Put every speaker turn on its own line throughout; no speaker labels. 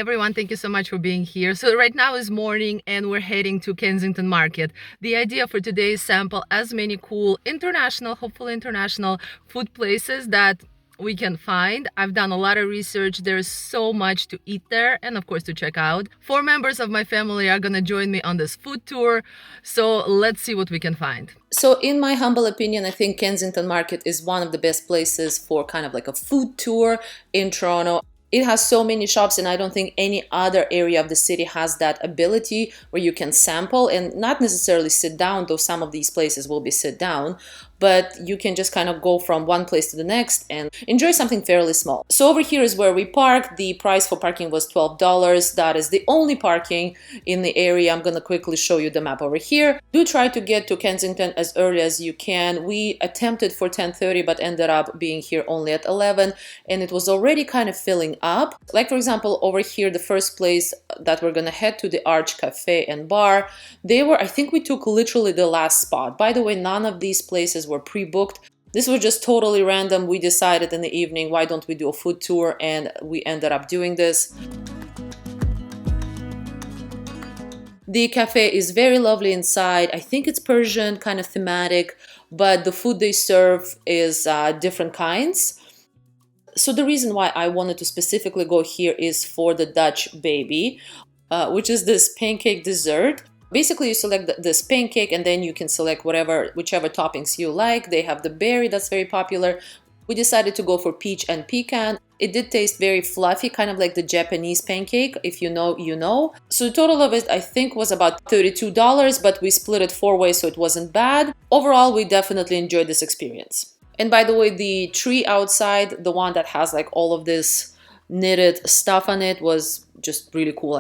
everyone, thank you so much for being here. So right now is morning and we're heading to Kensington Market. The idea for today is sample as many cool international, hopefully international food places that we can find. I've done a lot of research. There's so much to eat there and of course to check out. 4 members of my family are gonna join me on this food tour. So let's see what we can find. So in my humble opinion, I think Kensington Market is one of the best places for kind of like a food tour in Toronto. It has so many shops and I don't think any other area of the city has that ability where you can sample and not necessarily sit down, though some of these places will be sit down, but you can just kind of go from one place to the next and enjoy something fairly small. So over here is where we park. The price for parking was $12. That is the only parking in the area. I'm gonna quickly show you the map over here. Do try to get to Kensington as early as you can. We attempted for 10:30 but ended up being here only at 11 and it was already kind of filling up. Like for example, over here, the first place that we're gonna head to, the Arch Cafe and Bar, they were, I think we took literally the last spot. By the way, none of these places were pre-booked. This was just totally random. We decided in the evening, why don't we do a food tour, and we ended up doing this. The cafe is very lovely inside. I think it's Persian, kind of thematic, but the food they serve is different kinds. So the reason why I wanted to specifically go here is for the Dutch baby, which is this pancake dessert. Basically, you select this pancake and then you can select whichever toppings you like. They have the berry that's very popular. We decided to go for peach and pecan. It did taste very fluffy, kind of like the Japanese pancake. If you know, you know. So the total of it, I think, was about $32, but we split it 4 ways, so it wasn't bad. Overall, we definitely enjoyed this experience. And by the way, the tree outside, the one that has like all of this knitted stuff on it, was just really cool.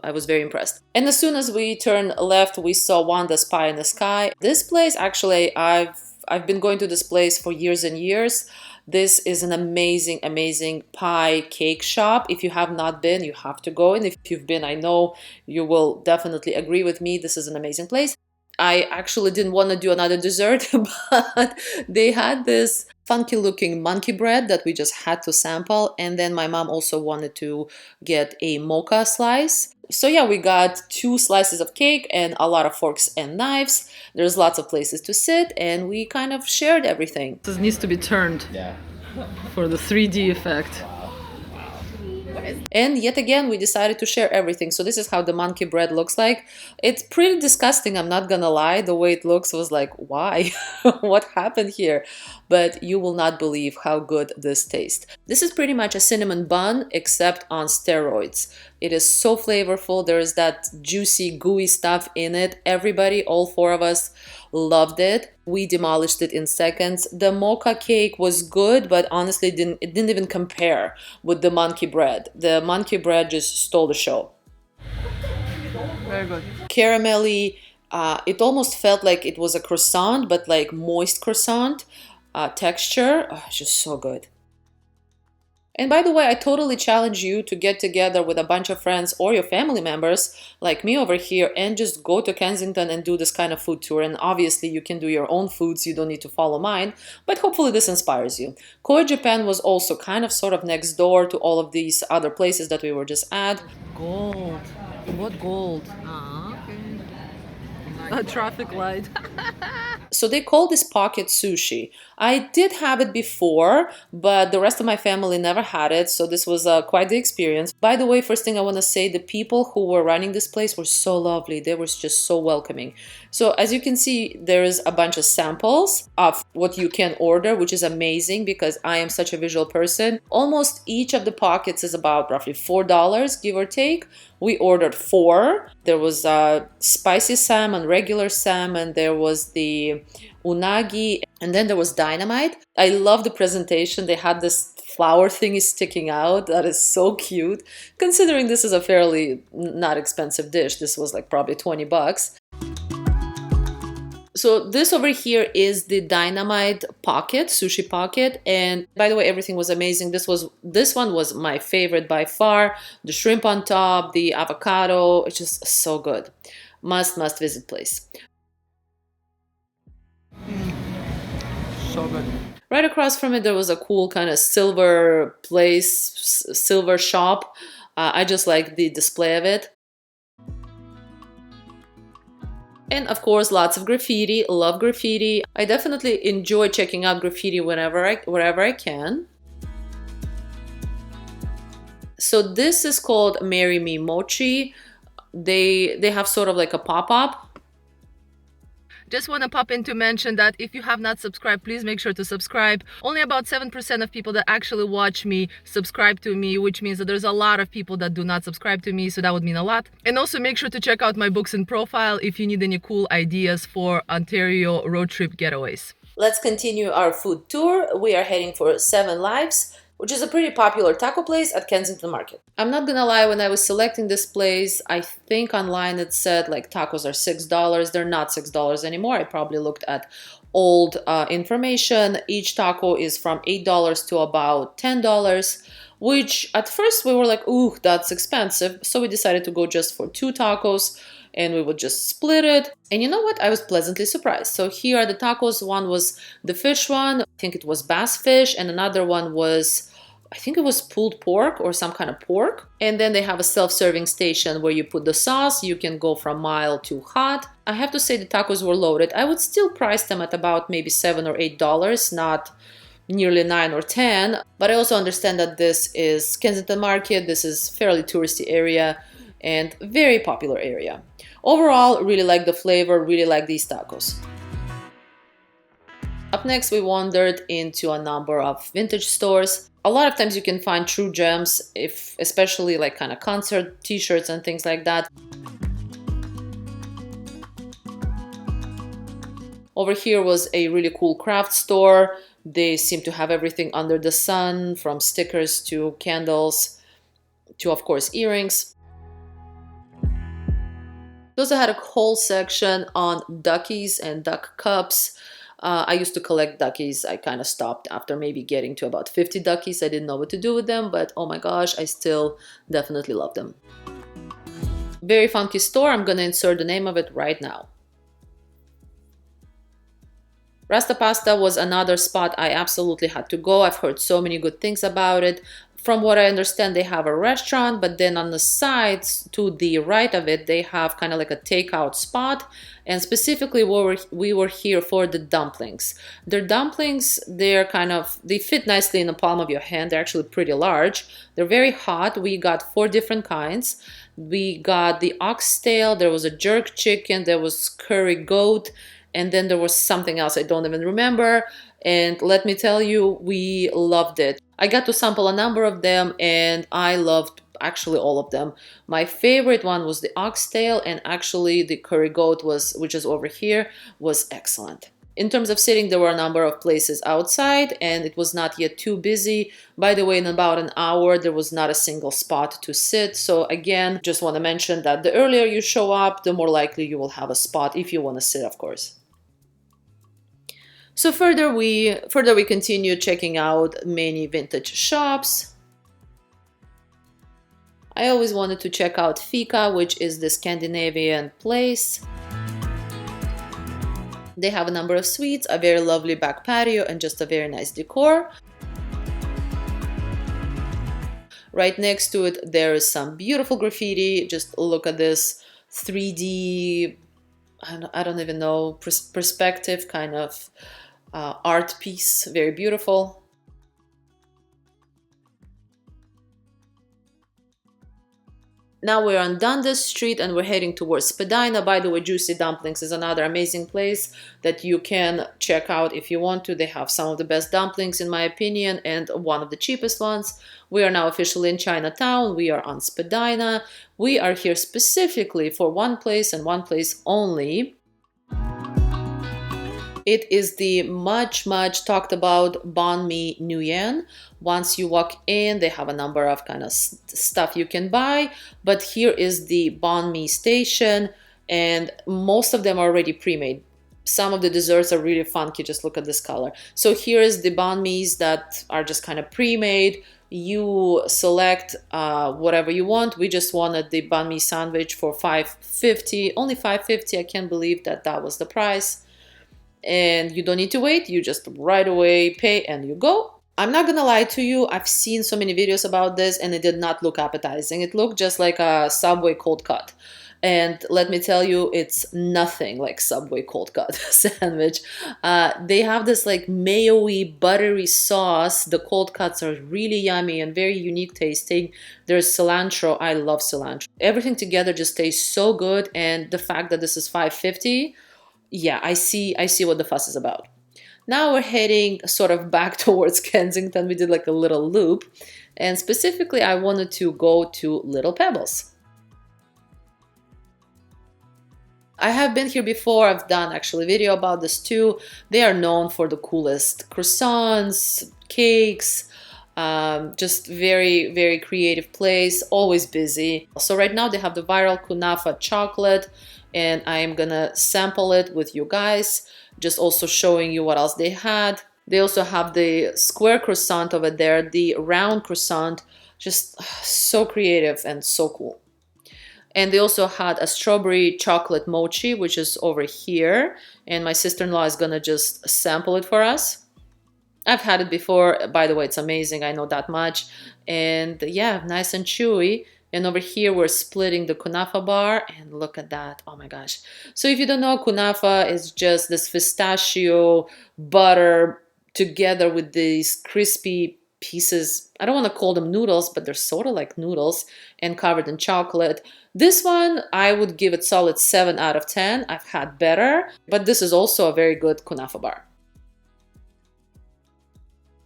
I was very impressed. And as soon as we turned left, we saw Wanda's Pie in the Sky. This place, actually, I've been going to this place for years and years. This is an amazing, amazing pie cake shop. If you have not been, you have to go. And if you've been, I know you will definitely agree with me. This is an amazing place. I actually didn't want to do another dessert, but they had this funky looking monkey bread that we just had to sample. And then my mom also wanted to get a mocha slice. So yeah, we got 2 slices of cake and a lot of forks and knives. There's lots of places to sit and we kind of shared everything. This needs to be turned for the 3D effect. And yet again, we decided to share everything. So this is how the monkey bread looks like. It's pretty disgusting, I'm not gonna lie. The way it looks was like, why? What happened here? But you will not believe how good this tastes. This is pretty much a cinnamon bun, except on steroids. It is so flavorful. There is that juicy, gooey stuff in it. Everybody, all 4 of us, loved it. We demolished it in seconds. The mocha cake was good, but honestly, it didn't even compare with the monkey bread. The monkey bread just stole the show. Very good. Caramelly. It almost felt like it was a croissant, but like moist croissant texture. Oh, it's just so good. And by the way, I totally challenge you to get together with a bunch of friends or your family members like me over here and just go to Kensington and do this kind of food tour. And obviously you can do your own foods, you don't need to follow mine, but hopefully this inspires you. Koi Japan was also kind of sort of next door to all of these other places that we were just at. Gold. What gold? A traffic light. So they call this pocket sushi. I did have it before, but the rest of my family never had it, so this was quite the experience. By the way, first thing I want to say, the people who were running this place were so lovely. They were just so welcoming. So as you can see, there's a bunch of samples of what you can order, which is amazing because I am such a visual person. Almost each of the pockets is about roughly $4, give or take. We ordered 4. There was spicy salmon, regular salmon, there was the unagi, and then there was dynamite. I love the presentation. They had this flower thingy sticking out. That is so cute. Considering this is a fairly not expensive dish, this was like probably 20 bucks. So this over here is the dynamite pocket, sushi pocket, and by the way, everything was amazing. This one was my favorite by far. The shrimp on top, the avocado, it's just so good. Must visit place. So good. Right across from it, there was a cool kind of silver place, silver shop. I just like the display of it. And of course, lots of graffiti. Love graffiti. I definitely enjoy checking out graffiti wherever I can. So this is called Marry Me Mochi. They have sort of like a pop-up.
Just want to pop in to mention that if you have not subscribed, please make sure to subscribe. Only about 7% of people that actually watch me subscribe to me, which means that there's a lot of people that do not subscribe to me, so that would mean a lot. And also make sure to check out my books and profile if you need any cool ideas for Ontario road trip getaways.
Let's continue our food tour. We are heading for Seven Lives, which is a pretty popular taco place at Kensington Market. I'm not gonna lie, when I was selecting this place, I think online it said like tacos are $6. They're not $6 anymore. I probably looked at old information. Each taco is from $8 to about $10, which at first we were like, ooh, that's expensive. So we decided to go just for 2 tacos, and we would just split it. And you know what? I was pleasantly surprised. So here are the tacos. One was the fish one. I think it was bass fish, and another one was, I think it was pulled pork or some kind of pork. And then they have a self-serving station where you put the sauce. You can go from mild to hot. I have to say the tacos were loaded. I would still price them at about maybe $7 or $8, not nearly 9 or 10. But I also understand that this is Kensington Market. This is fairly touristy area and very popular area. Overall, really like the flavor, really like these tacos. Up next, we wandered into a number of vintage stores. A lot of times you can find true gems, especially like kind of concert t-shirts and things like that. Over here was a really cool craft store. They seem to have everything under the sun, from stickers to candles to, of course, earrings. They also had a whole section on duckies and duck cups. I used to collect duckies. I kind of stopped after maybe getting to about 50 duckies. I didn't know what to do with them, but oh my gosh, I still definitely love them. Very funky store. I'm gonna insert the name of it right now. Rasta Pasta was another spot I absolutely had to go. I've heard so many good things about it. From what I understand, they have a restaurant, but then on the sides to the right of it, they have kind of like a takeout spot. And specifically, we were here for the dumplings. Their dumplings, they fit nicely in the palm of your hand. They're actually pretty large. They're very hot. We got 4 different kinds. We got the oxtail, there was a jerk chicken, there was curry goat, and then there was something else I don't even remember. And let me tell you, we loved it. I got to sample a number of them, and I loved actually all of them. My favorite one was the oxtail, and actually the curry goat, which is over here, was excellent. In terms of sitting, there were a number of places outside, and it was not yet too busy. By the way, in about an hour, there was not a single spot to sit. So again, just want to mention that the earlier you show up, the more likely you will have a spot if you want to sit, of course. So further we continue checking out many vintage shops. I always wanted to check out FICA, which is the Scandinavian place. They have a number of suites, a very lovely back patio, and just a very nice decor. Right next to it, there is some beautiful graffiti. Just look at this 3D, I don't even know, perspective kind of art piece, very beautiful. Now we're on Dundas Street and we're heading towards Spadina. By the way, Juicy Dumplings is another amazing place that you can check out if you want to. They have some of the best dumplings in my opinion, and one of the cheapest ones. We are now officially in Chinatown. We are on Spadina. We are here specifically for one place and one place only. It is the much talked about banh mi Nguyen. Once you walk in, they have a number of kind of stuff you can buy, but here is the banh mi station, and most of them are already pre-made. Some of the desserts are really funky. Just look at this color. So here is the banh mi's that are just kind of pre-made. You select whatever you want. We just wanted the banh mi sandwich for $5.50, only $5.50. I can't believe that was the price. And you don't need to wait, you just right away pay and you go. I'm not gonna lie to you, I've seen so many videos about this and it did not look appetizing. It looked just like a Subway cold cut. And let me tell you, it's nothing like Subway cold cut sandwich. They have this like mayo-y, buttery sauce. The cold cuts are really yummy and very unique tasting. There's cilantro. I love cilantro. Everything together just tastes so good. And the fact that this is 5.50, yeah, I see what the fuss is about. Now we're heading sort of back towards Kensington. We did like a little loop. And specifically, I wanted to go to Little Pebbles. I have been here before. I've done actually a video about this too. They are known for the coolest croissants, cakes, just very, very creative place, always busy. So right now they have the viral kunafa chocolate and I am gonna sample it with you guys, just also showing you what else they had. They also have the square croissant over there, the round croissant, just so creative and so cool. And they also had a strawberry chocolate mochi, which is over here. And my sister-in-law is gonna just sample it for us. I've had it before. By the way, it's amazing. I know that much. And yeah, nice and chewy. And over here, we're splitting the kunafa bar. And look at that. Oh my gosh. So if you don't know, kunafa is just this pistachio butter together with these crispy pieces. I don't want to call them noodles, but they're sort of like noodles and covered in chocolate. This one, I would give it solid 7 out of 10. I've had better, but this is also a very good kunafa bar.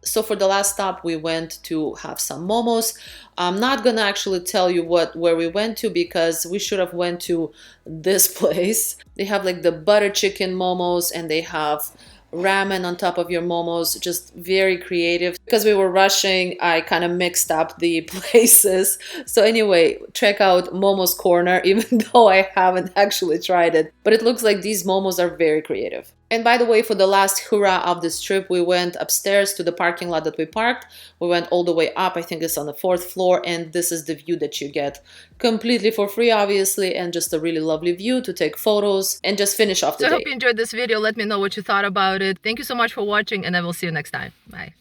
So for the last stop, we went to have some momos. I'm not gonna actually tell you where we went to because we should have went to this place. They have like the butter chicken momos and they have ramen on top of your momos, just very creative. Because we were rushing, I kind of mixed up the places. So anyway, check out Momos Corner, even though I haven't actually tried it. But it looks like these momos are very creative. And by the way, for the last hurrah of this trip, we went upstairs to the parking lot that we parked. We went all the way up. I think it's on the 4th floor. And this is the view that you get completely for free, obviously. And just a really lovely view to take photos and just finish off the day.
So I hope you enjoyed this video. Let me know what you thought about it. Thank you so much for watching and I will see you next time. Bye.